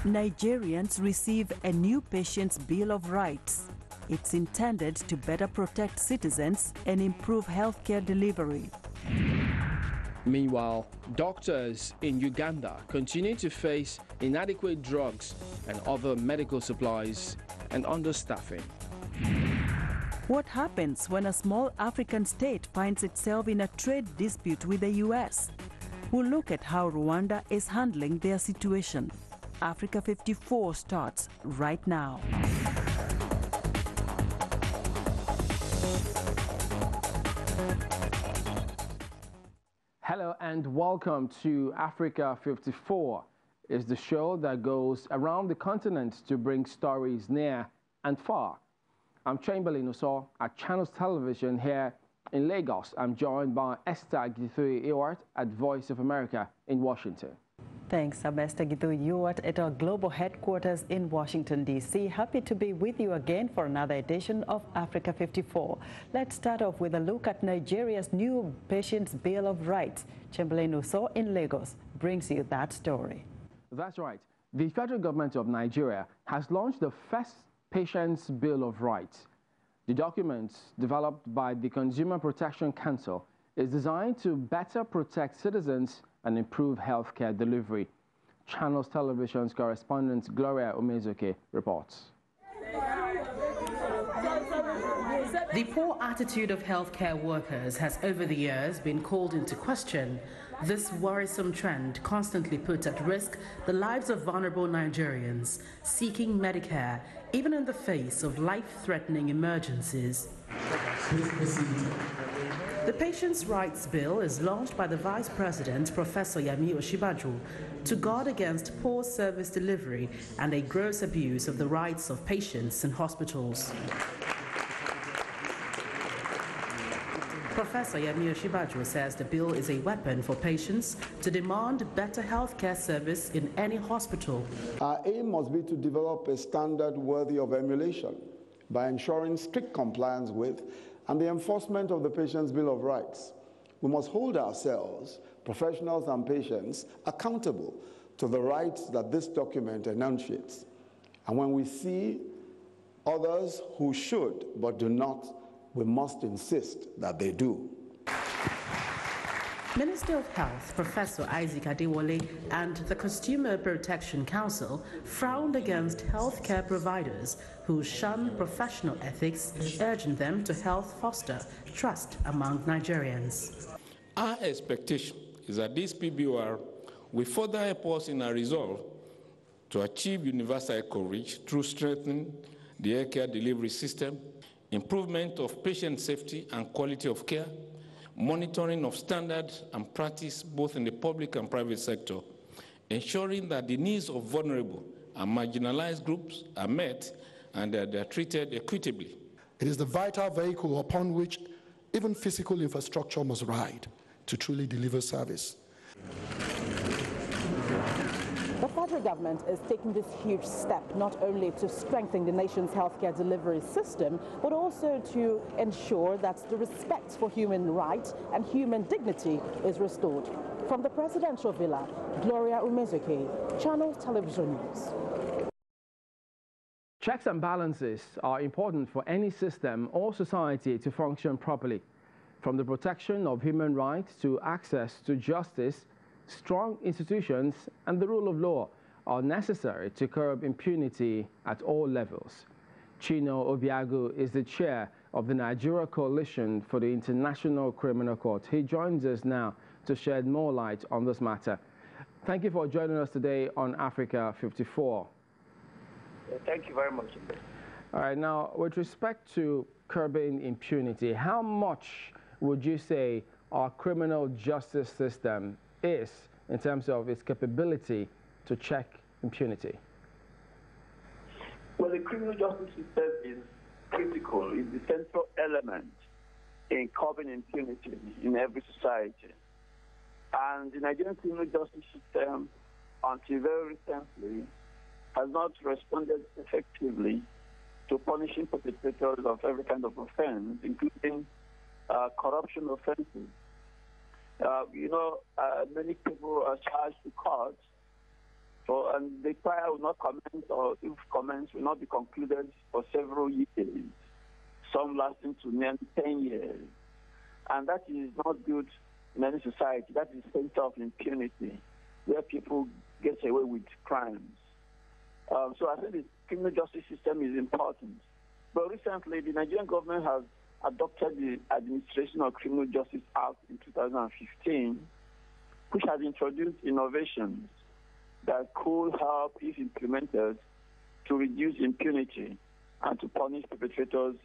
Nigerians receive a new Patients' Bill of Rights. It's intended to better protect citizens and improve healthcare delivery. Meanwhile, doctors in Uganda continue to face inadequate drugs and other medical supplies and understaffing. What happens when a small African state finds itself in a trade dispute with the US? We'll look at how Rwanda is handling their situation. Africa 54 starts right now. Hello and welcome to Africa 54. It's the show that goes around the continent to bring stories near and far. I'm Chamberlain Oso at Channels Television here in Lagos. I'm joined by Esther Githui-Ewart at Voice of America in Washington. Thanks, I'm Esther Githui-Ewart at our global headquarters in Washington, D.C. Happy to be with you again for another edition of Africa 54. Let's start off with a look at Nigeria's new Patients' Bill of Rights. Chamberlain Oso in Lagos brings you that story. That's right. The federal government of Nigeria has launched the first Patients' Bill of Rights. The document, developed by the Consumer Protection Council, is designed to better protect citizens and improve healthcare delivery. Channels Television's correspondent Gloria Umezuke reports. The poor attitude of healthcare workers has over the years been called into question. This worrisome trend constantly puts at risk the lives of vulnerable Nigerians seeking Medicare, even in the face of life-threatening emergencies. The Patients' Rights Bill is launched by the Vice President, Professor Yemi Osinbajo, to guard against poor service delivery and a gross abuse of the rights of patients in hospitals. Professor Yemi Osinbajo says the bill is a weapon for patients to demand better healthcare service in any hospital. Our aim must be to develop a standard worthy of emulation by ensuring strict compliance with and the enforcement of the Patients' Bill of Rights. We must hold ourselves, professionals and patients, accountable to the rights that this document enunciates. And when we see others who should but do not, we must insist that they do. Minister of Health, Professor Isaac Adewale, and the Consumer Protection Council frowned against healthcare providers who shun professional ethics, urging them to help foster trust among Nigerians. Our expectation is that this PBR will further help us in our resolve to achieve universal coverage through strengthening the healthcare delivery system, improvement of patient safety and quality of care, monitoring of standards and practice both in the public and private sector, ensuring that the needs of vulnerable and marginalized groups are met and that they are treated equitably. It is the vital vehicle upon which even physical infrastructure must ride to truly deliver service. The federal government is taking this huge step not only to strengthen the nation's healthcare delivery system, but also to ensure that the respect for human rights and human dignity is restored. From the presidential villa, Gloria Umezuke, Channels Television News. Checks and balances are important for any system or society to function properly. From the protection of human rights to access to justice, strong institutions and the rule of law are necessary to curb impunity at all levels. Chino Obiagu is the chair of the Nigeria Coalition for the International Criminal Court. He joins us now to shed more light on this matter. Thank you for joining us today on Africa 54. Thank you very much. All right, now with respect to curbing impunity, how much would you say our criminal justice system is in terms of its capability to check impunity? Well, the criminal justice system is critical, is the central element in curbing impunity in every society. And the Nigerian criminal justice system, until very recently, has not responded effectively to punishing perpetrators of every kind of offense, including corruption offenses. Many people are charged to court And the trial will not commence, or if commence, will not be concluded for several years, some lasting to nearly 10 years. And that is not good in any society. That is a center of impunity, where people get away with crimes. So I think the criminal justice system is important. But recently, the Nigerian government has adopted the Administration of Criminal Justice Act in 2015, which has introduced innovations that could help, if implemented, to reduce impunity and to punish perpetrators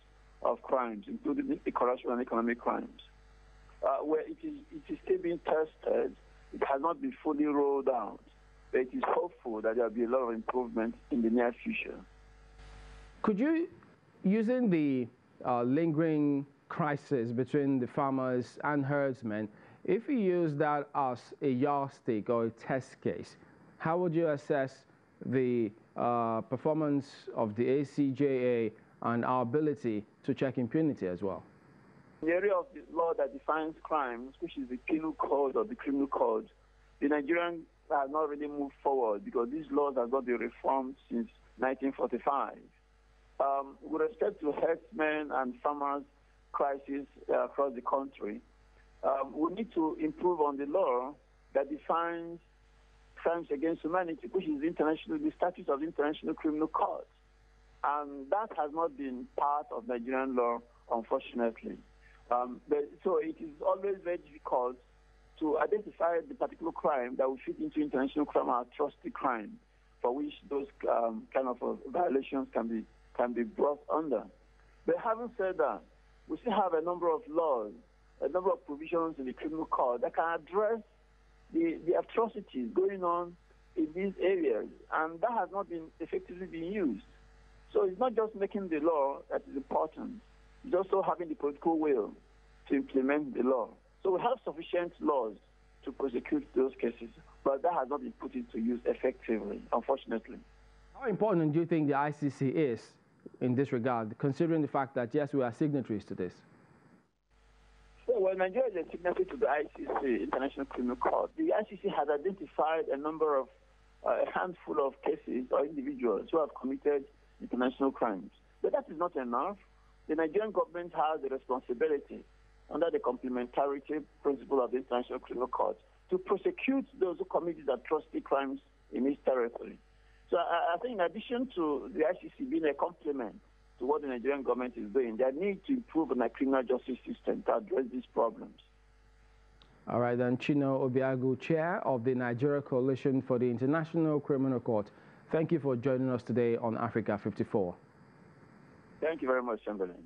of crimes, including corruption and economic crimes. Where it is still being tested, it has not been fully rolled out, but it is hopeful that there will be a lot of improvement in the near future. Could you, using the lingering crisis between the farmers and herdsmen, if you use that as a yardstick or a test case, how would you assess the performance of the ACJA and our ability to check impunity as well? In the area of the law that defines crimes, which is the Penal Code or the Criminal Code, the Nigerian has not really moved forward because these laws have not been reformed since 1945. With respect to herdsmen and farmers' crisis across the country, we need to improve on the law that defines crimes against humanity, which is the statute of the International Criminal Court. And that has not been part of Nigerian law, unfortunately. So it is always very difficult to identify the particular crime that will fit into international crime or atrocity crime, for which those kind of violations can be brought under. But having said that, we still have a number of laws, a number of provisions in the criminal code that can address the atrocities going on in these areas, and that has not been effectively been used. So it's not just making the law that is important, it's also having the political will to implement the law. So we have sufficient laws to prosecute those cases, but that has not been put into use effectively, unfortunately. How important do you think the ICC is in this regard, considering the fact that, yes, we are signatories to this? Well, Nigeria is a signatory to the ICC, International Criminal Court. The ICC has identified a handful of cases or individuals who have committed international crimes. But that is not enough. The Nigerian government has the responsibility, under the complementarity principle of the International Criminal Court, to prosecute those who commit these atrocity crimes in its territory. So I think in addition to the ICC being a complement to what the Nigerian government is doing, they need to improve on the criminal justice system to address these problems. All right, then, Chino Obiagu, Chair of the Nigeria Coalition for the International Criminal Court, thank you for joining us today on Africa 54. Thank you very much, Chamberlain.